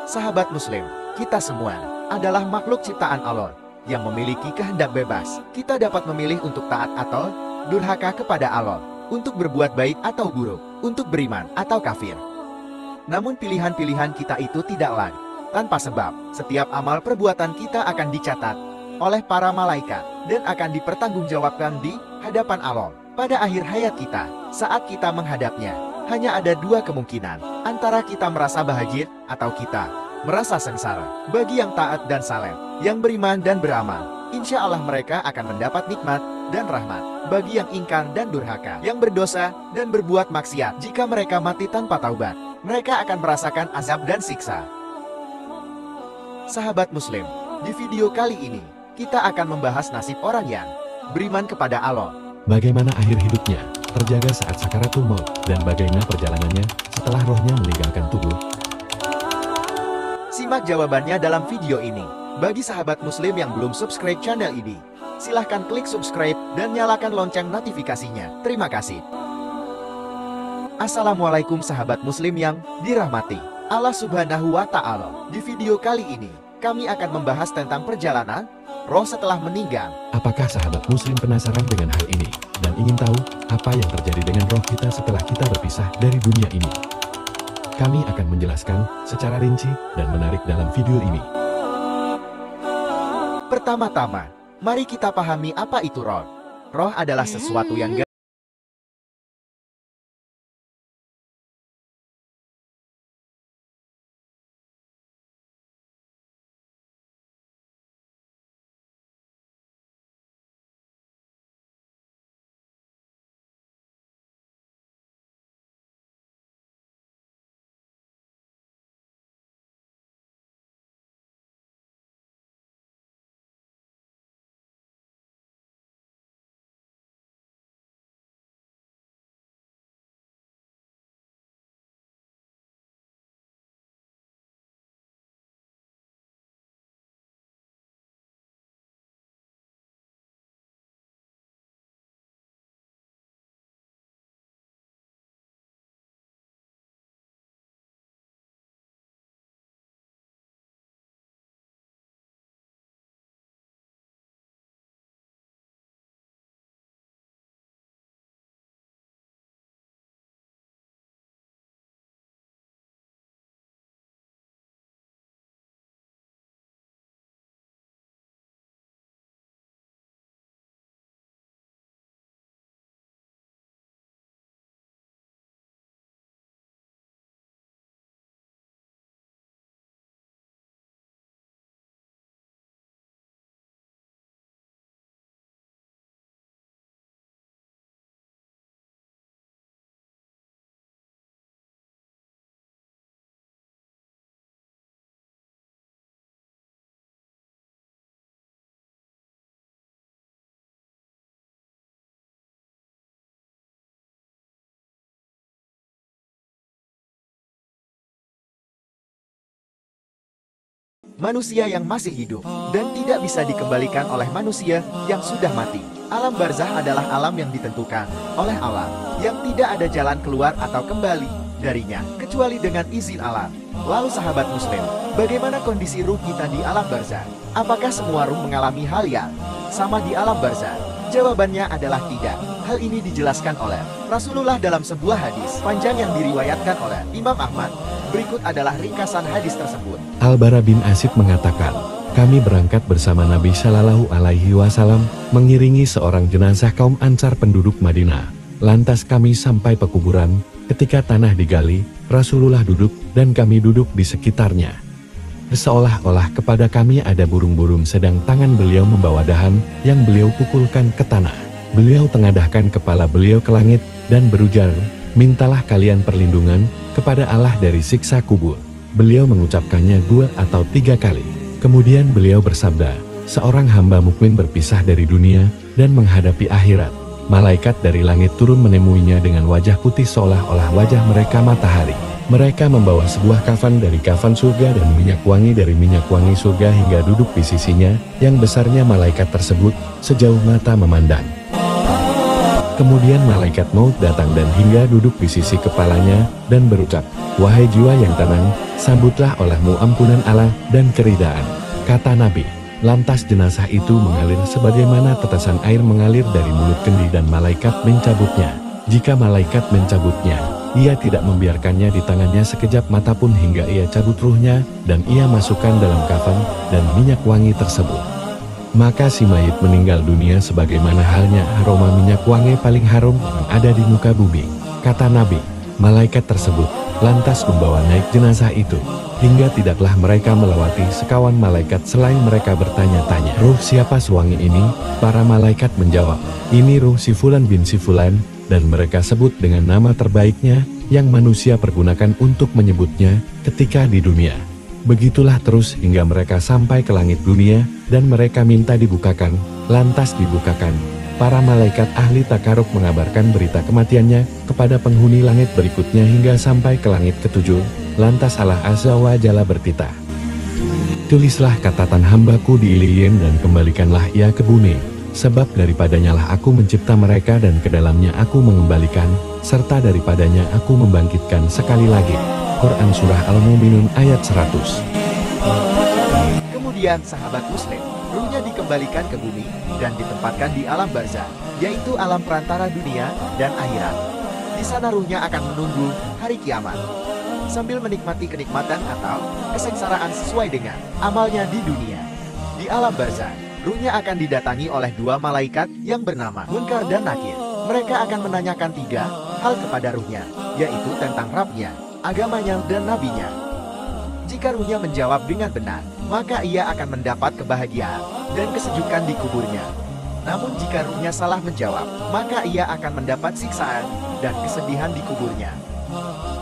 Sahabat Muslim, kita semua adalah makhluk ciptaan Allah yang memiliki kehendak bebas. Kita dapat memilih untuk taat atau durhaka kepada Allah, untuk berbuat baik atau buruk, untuk beriman atau kafir. Namun pilihan-pilihan kita itu tidaklah tanpa sebab. Setiap amal perbuatan kita akan dicatat oleh para malaikat dan akan dipertanggungjawabkan di hadapan Allah. Pada akhir hayat kita, saat kita menghadapnya, hanya ada dua kemungkinan, antara kita merasa bahagia atau kita merasa sengsara. Bagi yang taat dan saleh, yang beriman dan beramal, insya Allah mereka akan mendapat nikmat dan rahmat. Bagi yang ingkar dan durhaka, yang berdosa dan berbuat maksiat, jika mereka mati tanpa taubat, mereka akan merasakan azab dan siksa. Sahabat Muslim, di video kali ini, kita akan membahas nasib orang yang beriman kepada Allah. Bagaimana akhir hidupnya, terjaga saat sakaratul maut, dan bagaimana perjalanannya setelah rohnya meninggalkan tubuh. Simak jawabannya dalam video ini. Bagi sahabat Muslim yang belum subscribe channel ini, silahkan klik subscribe dan nyalakan lonceng notifikasinya. Terima kasih. Assalamualaikum sahabat Muslim yang dirahmati Allah Subhanahu wa Ta'ala. Di video kali ini, kami akan membahas tentang perjalanan roh setelah meninggal. Apakah sahabat Muslim penasaran dengan hal ini dan ingin tahu apa yang terjadi dengan roh kita setelah kita berpisah dari dunia ini? Kami akan menjelaskan secara rinci dan menarik dalam video ini. Pertama-tama, mari kita pahami apa itu roh. Roh adalah sesuatu yang manusia yang masih hidup dan tidak bisa dikembalikan oleh manusia yang sudah mati. Alam barzah adalah alam yang ditentukan oleh Allah, yang tidak ada jalan keluar atau kembali darinya kecuali dengan izin Allah. Lalu sahabat Muslim, bagaimana kondisi ruh kita di alam barzah? Apakah semua ruh mengalami hal yang sama di alam barzah? Jawabannya adalah tidak. Hal ini dijelaskan oleh Rasulullah dalam sebuah hadis panjang yang diriwayatkan oleh Imam Ahmad. Berikut adalah ringkasan hadis tersebut. Al-Bara bin Asyid mengatakan, kami berangkat bersama Nabi Shallallahu Alaihi Wasallam mengiringi seorang jenazah kaum Ansar penduduk Madinah. Lantas kami sampai pekuburan. Ketika tanah digali, Rasulullah duduk dan kami duduk di sekitarnya. Seolah-olah kepada kami ada burung-burung, sedang tangan beliau membawa dahan yang beliau pukulkan ke tanah. Beliau tengadahkan kepala beliau ke langit dan berujar, mintalah kalian perlindungan kepada Allah dari siksa kubur. Beliau mengucapkannya 2 atau 3 kali. Kemudian beliau bersabda, seorang hamba mukmin berpisah dari dunia dan menghadapi akhirat. Malaikat dari langit turun menemuinya dengan wajah putih seolah-olah wajah mereka matahari. Mereka membawa sebuah kafan dari kafan surga dan minyak wangi dari minyak wangi surga hingga duduk di sisinya, yang besarnya malaikat tersebut sejauh mata memandang. Kemudian malaikat maut datang dan hingga duduk di sisi kepalanya, dan berucap, "Wahai jiwa yang tenang, sambutlah olehmu ampunan Allah dan keridaan." Kata Nabi. Lantas jenazah itu mengalir sebagaimana tetesan air mengalir dari mulut kendi dan malaikat mencabutnya. Jika malaikat mencabutnya, ia tidak membiarkannya di tangannya sekejap mata pun hingga ia cabut ruhnya, dan ia masukkan dalam kafan dan minyak wangi tersebut. Maka si mayit meninggal dunia sebagaimana halnya aroma minyak wangi paling harum yang ada di muka bumi. Kata Nabi, malaikat tersebut lantas membawa naik jenazah itu, hingga tidaklah mereka melewati sekawan malaikat selain mereka bertanya-tanya, "Ruh siapa sewangi ini?" Para malaikat menjawab, "Ini ruh si Fulan bin si Fulan," dan mereka sebut dengan nama terbaiknya, yang manusia pergunakan untuk menyebutnya ketika di dunia. Begitulah terus hingga mereka sampai ke langit dunia, dan mereka minta dibukakan, lantas dibukakan. Para malaikat ahli takarub mengabarkan berita kematiannya kepada penghuni langit berikutnya hingga sampai ke langit ketujuh. Lantas Allah Azza wa Jalla bertitah, "Tulislah catatan hambaku di Iliyin dan kembalikanlah ia ke bumi, sebab daripadanya lah aku mencipta mereka dan ke dalamnya aku mengembalikan, serta daripadanya aku membangkitkan sekali lagi." Quran Surah Al-Mu'minun ayat 100. Kemudian sahabat muslim, ruhnya dikembalikan ke bumi dan ditempatkan di alam barzah, yaitu alam perantara dunia dan akhirat. Di sana ruhnya akan menunggu hari kiamat, sambil menikmati kenikmatan atau kesengsaraan sesuai dengan amalnya di dunia. Di alam barzah, ruhnya akan didatangi oleh dua malaikat yang bernama Munkar dan Nakir. Mereka akan menanyakan tiga hal kepada ruhnya, yaitu tentang Rabbnya, agamanya, dan nabinya. Jika ruhnya menjawab dengan benar, maka ia akan mendapat kebahagiaan dan kesejukan di kuburnya. Namun jika ruhnya salah menjawab, maka ia akan mendapat siksaan dan kesedihan di kuburnya.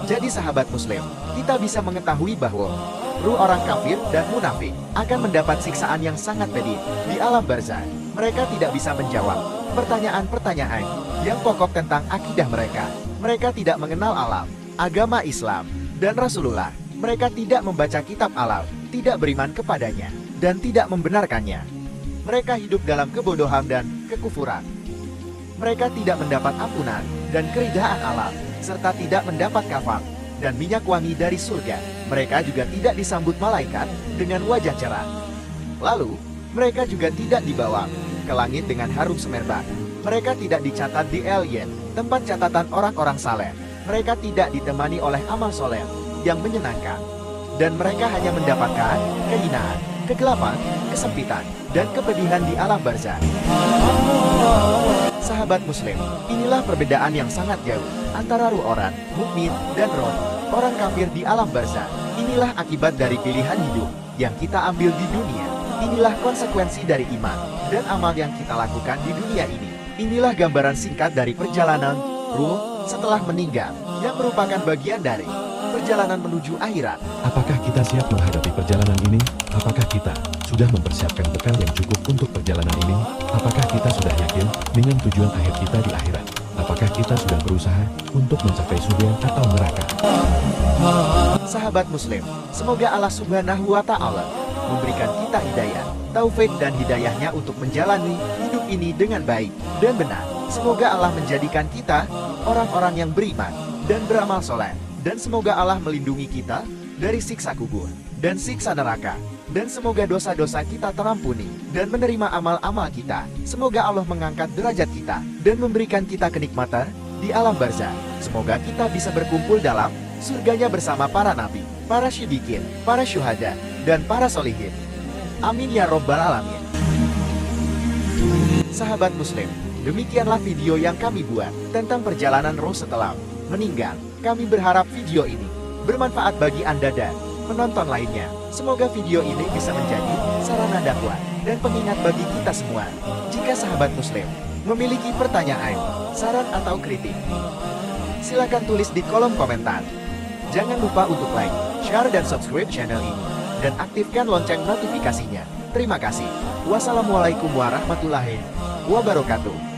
Jadi sahabat muslim, kita bisa mengetahui bahwa ruh orang kafir dan munafik akan mendapat siksaan yang sangat pedih di alam barzah. Mereka tidak bisa menjawab pertanyaan-pertanyaan yang pokok tentang akidah mereka. Mereka tidak mengenal alam, agama Islam, dan Rasulullah. Mereka tidak membaca kitab alam, tidak beriman kepadanya, dan tidak membenarkannya. Mereka hidup dalam kebodohan dan kekufuran. Mereka tidak mendapat ampunan dan keridhaan alam, serta tidak mendapat kafan dan minyak wangi dari surga. Mereka juga tidak disambut malaikat dengan wajah cerah. Lalu, mereka juga tidak dibawa ke langit dengan harum semerbak. Mereka tidak dicatat di Iliyin, tempat catatan orang-orang saleh. Mereka tidak ditemani oleh amal soleh yang menyenangkan. Dan mereka hanya mendapatkan kehinaan, kegelapan, kesempitan, dan kepedihan di alam barzah. Sahabat muslim, inilah perbedaan yang sangat jauh antara ruh orang mukmin dan roh orang kafir di alam barzah. Inilah akibat dari pilihan hidup yang kita ambil di dunia. Inilah konsekuensi dari iman dan amal yang kita lakukan di dunia ini. Inilah gambaran singkat dari perjalanan ruh setelah meninggal, yang merupakan bagian dari perjalanan menuju akhirat. Apakah kita siap menghadapi perjalanan ini? Apakah kita sudah mempersiapkan bekal yang cukup untuk perjalanan ini? Apakah kita sudah yakin dengan tujuan akhir kita di akhirat? Apakah kita sudah berusaha untuk mencapai surga atau neraka? Sahabat muslim, semoga Allah Subhanahu wa Ta'ala memberikan kita hidayah, taufik dan hidayahnya untuk menjalani hidup ini dengan baik dan benar. Semoga Allah menjadikan kita orang-orang yang beriman dan beramal soleh. Dan semoga Allah melindungi kita dari siksa kubur dan siksa neraka. Dan semoga dosa-dosa kita terampuni dan menerima amal-amal kita. Semoga Allah mengangkat derajat kita dan memberikan kita kenikmatan di alam barzah. Semoga kita bisa berkumpul dalam surganya bersama para nabi, para syidikin, para syuhada, dan para solihin. Amin ya robbal alamin. Sahabat muslim, demikianlah video yang kami buat tentang perjalanan roh setelah meninggal. Kami berharap video ini bermanfaat bagi Anda dan penonton lainnya. Semoga video ini bisa menjadi sarana dakwah dan pengingat bagi kita semua. Jika sahabat muslim memiliki pertanyaan, saran atau kritik, silakan tulis di kolom komentar. Jangan lupa untuk like, share, dan subscribe channel ini, dan aktifkan lonceng notifikasinya. Terima kasih. Wassalamualaikum warahmatullahi wabarakatuh.